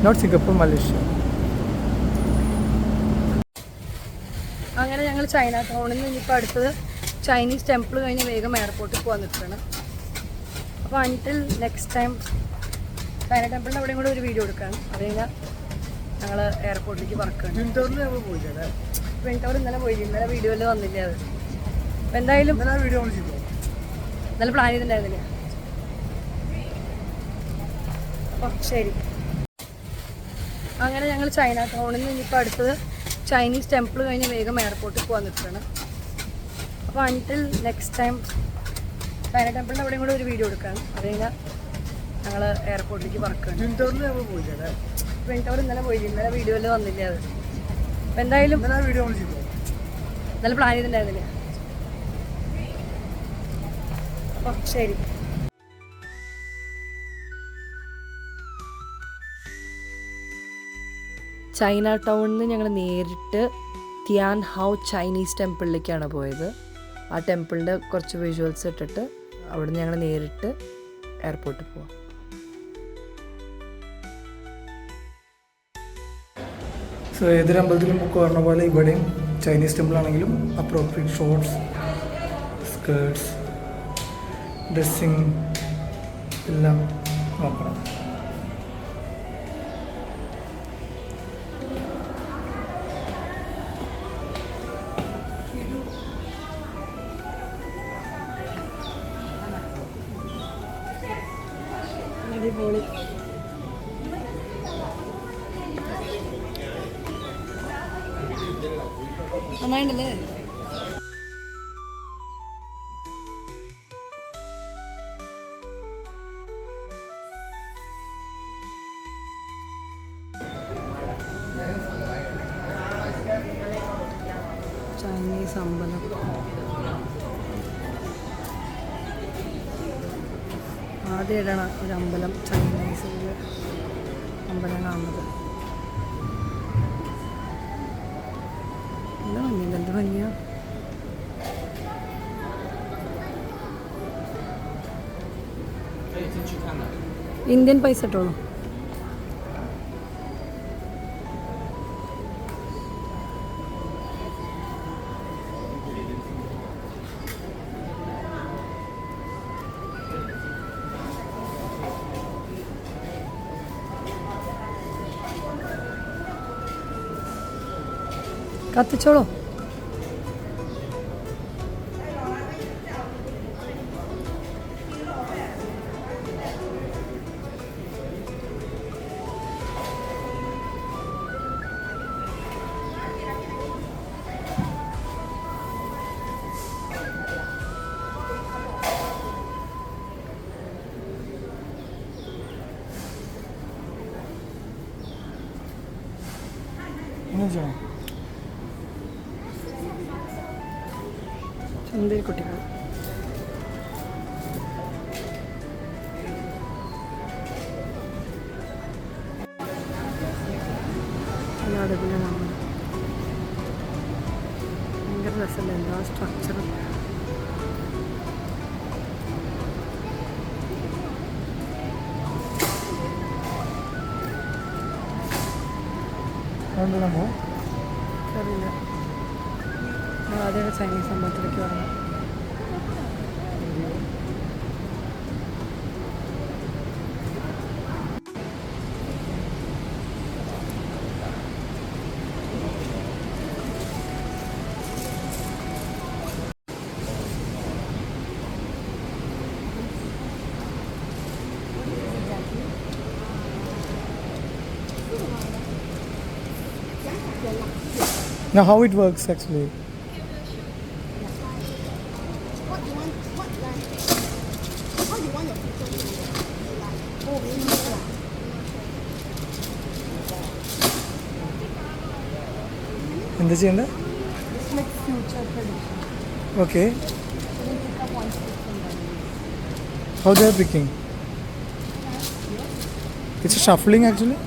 Speaker 2: Not Singapore, Malaysia.
Speaker 1: അങ്ങനെ ഞങ്ങൾ ചൈന ടൗണിൽ നിന്ന് ഇനിയിപ്പോൾ അടുത്തത് ചൈനീസ് ടെമ്പിൾ കഴിഞ്ഞ് വേഗം എയർപോർട്ടിൽ പോകാൻ നിൽക്കുകയാണ്. അപ്പോൾ അൺടിൽ നെക്സ്റ്റ് ടൈം ചൈന ടെമ്പിളിൻ്റെ അവിടെയും കൂടെ ഒരു വീഡിയോ എടുക്കുകയാണ്. അത് കഴിഞ്ഞാൽ ഞങ്ങൾ എയർപോർട്ടിലേക്ക് പറക്കുകയാണ്.
Speaker 2: Twin Tower നമ്മൾ പോയില്ലേ?
Speaker 1: ട്വിൻ ടവർ ഇന്നലെ പോയില്ല. ഇന്നലെ വീഡിയോയിൽ വന്നില്ല അത്. അപ്പോൾ എന്തായാലും
Speaker 2: വീഡിയോ ഓൺ ചെയ്തോ?
Speaker 1: നല്ല പ്ലാൻ ചെയ്തിട്ടുണ്ടായിരുന്നില്ല. അപ്പോൾ ശരി. അങ്ങനെ ഞങ്ങൾ ചൈന ടൗണിൽ നിന്ന് ഇനിയിപ്പോൾ അടുത്തത് ചൈനീസ് ടെമ്പിൾ കഴിഞ്ഞ് വേഗം എയർപോർട്ടിൽ പോകാൻ നിൽക്കുകയാണ്. അപ്പോൾ അൺടിൽ നെക്സ്റ്റ് ടൈം ചൈന ടെമ്പിളിൻ്റെ അവിടെയും കൂടെ ഒരു വീഡിയോ എടുക്കുകയാണ്. അത് കഴിഞ്ഞാൽ ഞങ്ങൾ എയർപോർട്ടിലേക്ക് പറക്കുകയാണ്.
Speaker 2: Twin Tower നമ്മൾ പോയില്ലേ?
Speaker 1: ട്വിൻ ടവർ ഇന്നലെ പോയില്ല. ഇന്നലെ വീഡിയോയിൽ വന്നില്ല അത്. അപ്പോൾ എന്തായാലും
Speaker 2: വീഡിയോ ഓൺ ചെയ്തോ?
Speaker 1: നല്ല പ്ലാൻ ചെയ്തിട്ടുണ്ടായിരുന്നില്ല. അപ്പോൾ ശരി. ചൈന ടൗണിൽ നിന്ന് ഞങ്ങൾ നേരിട്ട് തിയാൻ ഹൗ ചൈനീസ് ടെമ്പിളിലേക്കാണ് പോയത്. ആ ടെമ്പിളിൻ്റെ കുറച്ച് വിഷ്വൽസ് ഇട്ടിട്ട് അവിടുന്ന് ഞങ്ങൾ നേരിട്ട് എയർപോർട്ടിൽ പോവാം.
Speaker 2: സോ ഏതൊരു അമ്പലത്തിലും ബുക്ക് പറഞ്ഞ പോലെ ഇവിടെയും ചൈനീസ് ടെമ്പിൾ ആണെങ്കിലും അപ്രോപ്രിയേറ്റ് ഷോർട്സ്, സ്കേർട്സ്, ഡ്രസ്സിങ് എല്ലാം നോക്കണം.
Speaker 1: അടിപൊളി. നന്നായിട്ടല്ലേ? ചൈനീസ് അമ്പലം. ആദ്യമായിട്ടാണ് ഒരു അമ്പലം ചൈനീസ് അമ്പലം കാണുന്നത്. നല്ല ഭംഗിയുണ്ട്, എന്ത് ഭംഗിയാ. ഇന്ത്യൻ പൈസ ഇട്ടോളൂ. കത്തിച്ചോളൂ. സുന്ദരി കുട്ടികൾ. അടിപൊളിയാണ്. ഭയങ്കര രസമല്ലേ എല്ലാ സ്ട്രക്ചറും. അറിയില്ല, ആദ്യമായിട്ട് ചൈനീസ് അമ്പലത്തിലേക്ക് വരണം.
Speaker 2: Now how it works actually? എന്താ ചെയ്യണ്ടേ? Okay. How they are picking? It's a shuffling actually.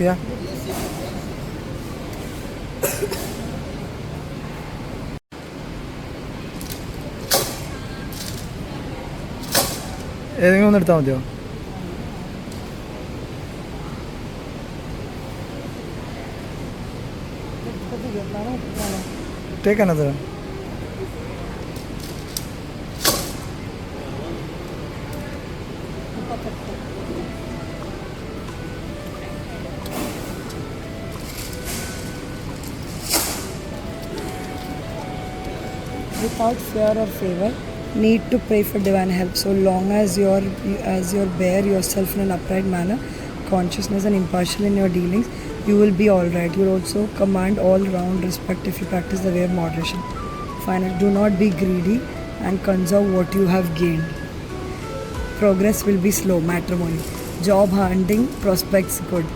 Speaker 2: Yeah. ഏതെങ്കിലും ഒന്ന് എടുത്താൽ മതിയോ? Take another.
Speaker 1: Without fear or favor, need to pray for divine help. So long as you're bear yourself in an upright manner, consciousness and impartial in your dealings, you will be all right. You will also command all round respect if you practice the way of moderation. Finally, do not be greedy. and conserve what you have gained. Progress will be slow. Matrimony. Job hunting prospects good.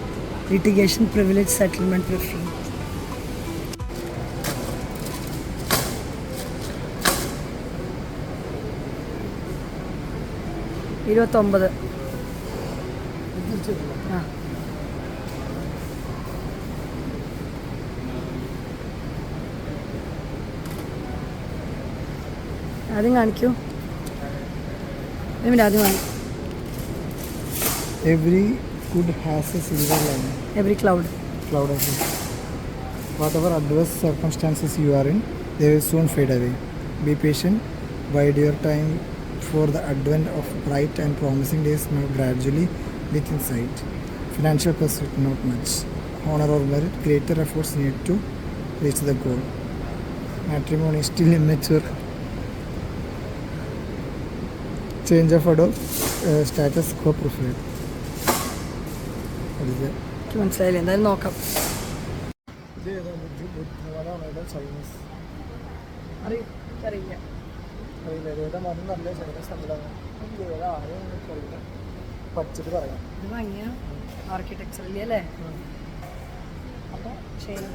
Speaker 1: Litigation privilege settlement preferred. ഇരുപത്തൊമ്പത്. ആ ആദ്യം കാണിക്കൂ. ആദ്യം കാണിക്കും.
Speaker 2: Every good has a silver lining.
Speaker 1: Every cloud.
Speaker 2: Cloud of it. Whatever adverse circumstances you are in, they will soon fade away. Be patient. Bide your time, for the advent of bright and promising days now gradually within sight. Financial pursuit, not much. Honor or merit, greater efforts need to reach the goal. Matrimony is still immature. Change of adult status quo preferred. What is that?
Speaker 1: എനിക്ക് മനസ്സിലായില്ല, എന്തായാലും നോക്കാം. അറിയില്ല.
Speaker 2: പഠിച്ചിട്ട് പറയാം.
Speaker 1: ഇത് ഭംഗിയ ആർക്കിടെക്ചറലി അല്ലേ? അപ്പോൾ ശരി.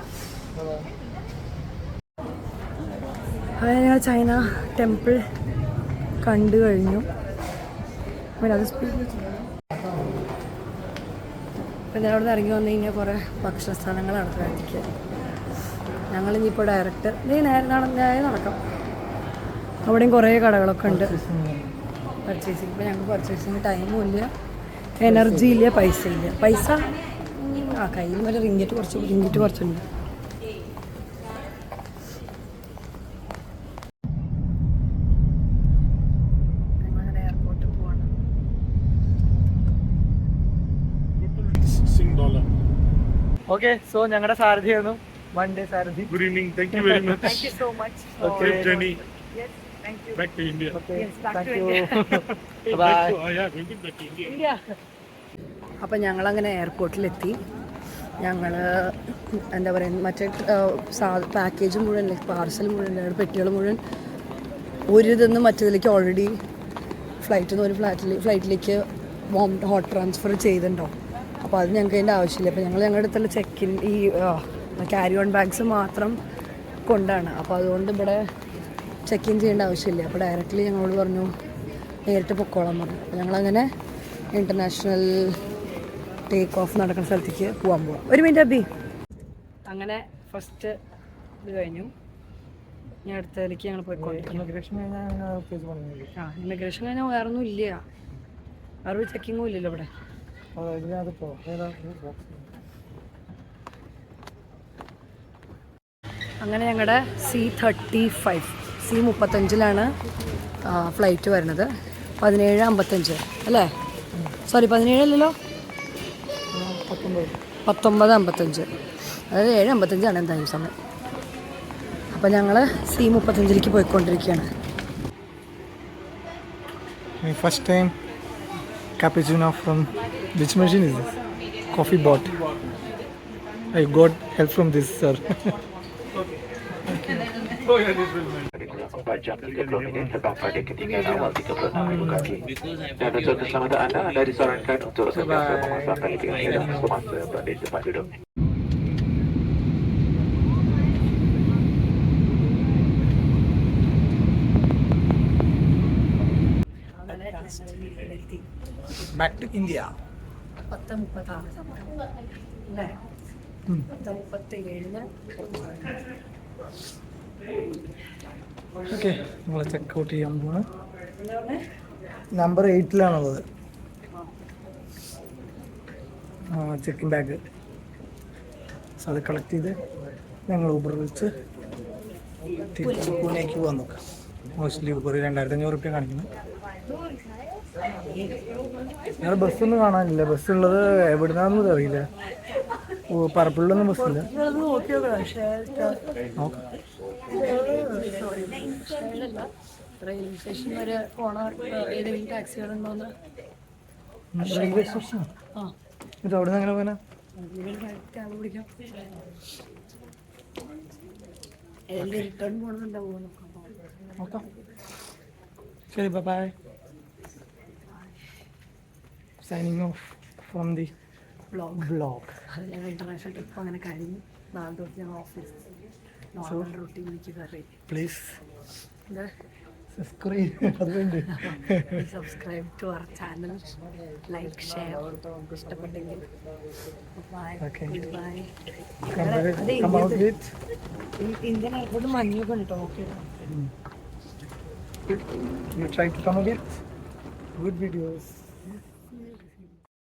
Speaker 1: അതായത് ഞങ്ങൾ ചൈന ടെമ്പിൾ കണ്ടു കഴിഞ്ഞു. അത് അപ്പം ഞാൻ അവിടെ നിന്ന് ഇറങ്ങി വന്നു കഴിഞ്ഞാൽ കുറേ ഭക്ഷണ സ്ഥലങ്ങളാണ് കാണിക്കുക. ഞങ്ങളിനിപ്പോൾ ഡയറക്റ്റ് നേരെ നടക്കാം. അവിടെയും കുറേ കടകളൊക്കെ ഉണ്ട് പർച്ചേസിങ്. ഇപ്പോൾ ഞങ്ങൾക്ക് പർച്ചേസിങ് ടൈമും ഇല്ല, എനർജി ഇല്ല, പൈസ ഇല്ല. പൈസ കയ്യിൽ വരെ റിങ്കിറ്റ് കുറച്ചുണ്ട്. ഞങ്ങളങ്ങനെ എയർപോർട്ടിൽ പോവാണ്.
Speaker 2: ഓക്കെ, സോ ഞങ്ങളുടെ സാരഥിയായിരുന്നു, one day Sarathi.
Speaker 3: Good evening. Thank you very much.
Speaker 1: Thank you so much.
Speaker 3: Safe journey
Speaker 1: Yes, thank you.
Speaker 3: back to India.
Speaker 1: Yes, back
Speaker 2: Thank
Speaker 1: to
Speaker 2: you.
Speaker 1: India.
Speaker 3: Back to, yeah, going back to India.
Speaker 1: അപ്പം ഞങ്ങളങ്ങനെ എയർപോർട്ടിലെത്തി. ഞങ്ങൾ എന്താ പറയുക, മറ്റേ package മുഴുവൻ, parcel മുഴുവൻ, പെട്ടികൾ മുഴുവൻ ഒരു ഇതെന്ന് മറ്റേതിലേക്ക് ഓൾറെഡി ഫ്ലൈറ്റിൽ നിന്ന് ഒരു ഫ്ലൈറ്റിലേക്ക് ഹോട്ട് ട്രാൻസ്ഫർ ചെയ്തിട്ടുണ്ടാവും. അപ്പോൾ അത് ഞങ്ങൾക്ക് അതിൻ്റെ ആവശ്യമില്ല. അപ്പോൾ ഞങ്ങളുടെ അടുത്തുള്ള ചെക്കിൻ ഈ ക്യാരി ഓൺ ബാഗ്സ് മാത്രം കൊണ്ടാണ്. അപ്പോൾ അതുകൊണ്ട് ഇവിടെ ചെക്ക് ഇൻ ചെയ്യേണ്ട ആവശ്യമില്ല. അപ്പോൾ ഡയറക്റ്റ്ലി ഞങ്ങളോട് പറഞ്ഞു നേരിട്ട് പൊക്കോളാൻ പറഞ്ഞു. അപ്പോൾ ഞങ്ങളങ്ങനെ ഇൻ്റർനാഷണൽ ടേക്ക് ഓഫ് നടക്കുന്ന സ്ഥലത്തേക്ക് പോകാൻ പോവാം. ഒരു മിനിറ്റ് അബി. അങ്ങനെ ഫസ്റ്റ് ഇത് കഴിഞ്ഞു. ഞാൻ അടുത്തതിലേക്ക് ഞങ്ങൾ പോയിക്കൊണ്ടിരിക്കും. ഇമിഗ്രേഷൻ കഴിഞ്ഞാൽ വേറൊന്നും ഇല്ല, വേറൊരു ചെക്കിങ്ങും ഇല്ലല്ലോ ഇവിടെ. അങ്ങനെ ഞങ്ങളുടെ C35 C35 ഫ്ലൈറ്റ് വരുന്നത്. 17:55 അല്ലേ? സോറി 17 അല്ലല്ലോ, 19:55. അതായത് 7:55 എന്തായാലും സമയം. അപ്പം ഞങ്ങൾ C35 പോയിക്കൊണ്ടിരിക്കുകയാണ്.
Speaker 2: First time cappuccino from which machine is this? Coffee bot. I got help from this sir.
Speaker 5: jam 30 menit terbang pada ketinggian awal 36,000 kaki. Dan untuk keselamatan anda disarankan untuk sentiasa memasangkan dengan helm semasa berada di tempat duduk.
Speaker 2: Back to India.
Speaker 1: 10:36 സമയം അല്ലേ? 10:37
Speaker 2: okay, നമ്മൾ checkout ചെയ്യാൻ പോവാണ്. Number 8-ലാണുള്ളത് check-in bag. So അത് collect ചെയ്ത് ഞങ്ങൾ Uber വിളിച്ച് തിരിച്ച് പൂനെക്ക് പോകാൻ നോക്കാം. മോസ്റ്റ്ലി ഊബർ 2,500 റുപ്യ കാണിക്കുന്നു. ഞങ്ങൾ ബസ്സൊന്നും കാണാനില്ല. ബസ്സുള്ളത് എവിടുന്നാണെന്നും അറിയില്ല. പറപ്പിള്ളൊന്നും ബസ്സില്ല. നോക്കാം.
Speaker 1: റെയിൽവേ സ്റ്റേഷൻ വരെ പോണ ഏതെങ്കിലും ടാക്സികളുണ്ടോന്ന്.
Speaker 2: Railway station.
Speaker 1: ആ,
Speaker 2: ഇത് അവിടെ നിന്ന് അങ്ങനെ പോകാനാ?
Speaker 1: ക്യാബ് പിടിക്കാം. ഏതെങ്കിലും റിട്ടേൺ പോകണമെന്നുണ്ടാവുമോ നോക്കാം.
Speaker 2: ശരി, bye. Signing off from the vlog.
Speaker 1: അത് ഞങ്ങൾ ഇന്റർനാഷണൽ ട്രിപ്പ് അങ്ങനെ കഴിഞ്ഞു. നാളെ തൊട്ട് ഞങ്ങൾ ഓഫീസ് നോർമൽ റൂട്ടീനിലേക്ക് കയറി.
Speaker 2: പ്ലീസ്
Speaker 1: ഇത് subscribe to our channel, like, share. ഇഷ്ടപ്പെട്ടെങ്കിൽ ബൈ. ബൈ. ഇന്ത്യൻ എയർപോർട്ട് മഞ്ഞൊക്കെ ഉണ്ട് കേട്ടോ. Okay,
Speaker 2: you try to come up with good videos.